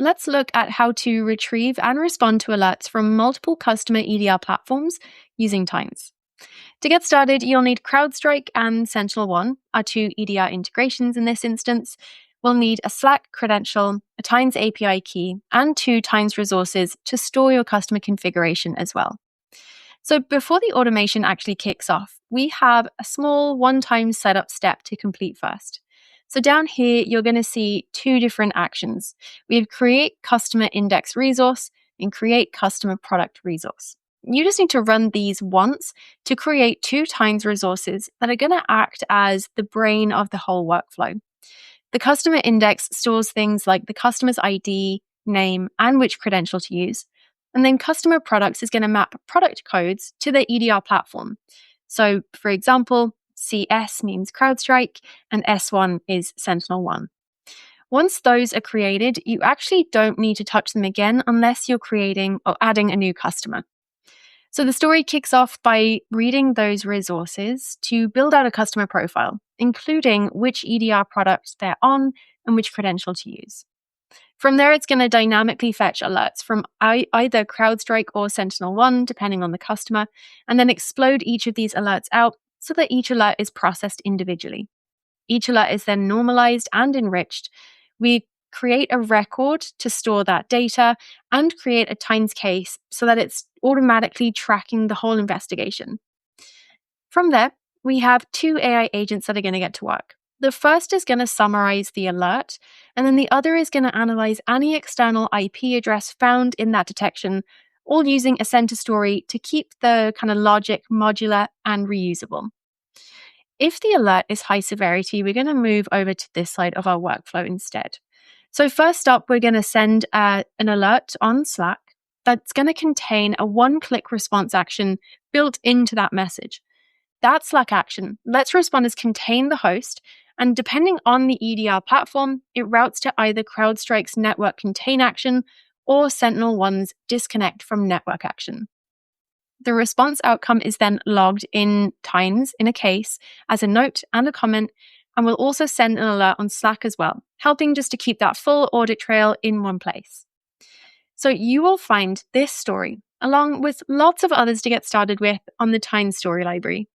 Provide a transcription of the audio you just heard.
let's look at how to retrieve and respond to alerts from multiple customer EDR platforms using Tines. To get started, you'll need CrowdStrike and SentinelOne, our two EDR integrations in this instance. We'll need a Slack credential, a Tines API key, and 2 Tines resources to store your customer configuration as well. So before the automation actually kicks off, we have a small one-time setup step to complete first. So down here, you're going to see 2 different actions. We have create customer index resource and create customer product resource. You just need to run these once to create 2 Tines resources that are going to act as the brain of the whole workflow. The customer index stores things like the customer's ID, name, and which credential to use. And then customer products is going to map product codes to the EDR platform. So, for example, CS means CrowdStrike and S1 is SentinelOne. Once those are created, you actually don't need to touch them again unless you're creating or adding a new customer. So the story kicks off by reading those resources to build out a customer profile, including which EDR product they're on and which credential to use. From there, it's going to dynamically fetch alerts from either CrowdStrike or SentinelOne, depending on the customer, and then explode each of these alerts out so that each alert is processed individually. Each alert is then normalized and enriched. We create a record to store that data and create a Tines case so that it's automatically tracking the whole investigation. From there, we have 2 AI agents that are going to get to work. The first is going to summarize the alert, and then the other is going to analyze any external IP address found in that detection, all using a center story to keep the kind of logic modular and reusable. If the alert is high severity, we're going to move over to this side of our workflow instead. So first up, we're going to send an alert on Slack that's going to contain a one-click response action built into that message. That Slack action lets responders contain the host, and depending on the EDR platform, it routes to either CrowdStrike's network contain action or SentinelOne's disconnect from network action. The response outcome is then logged in Tines in a case as a note and a comment, and we'll also send an alert on Slack as well, helping just to keep that full audit trail in one place. So you will find this story, along with lots of others to get started with, on the Tines story library.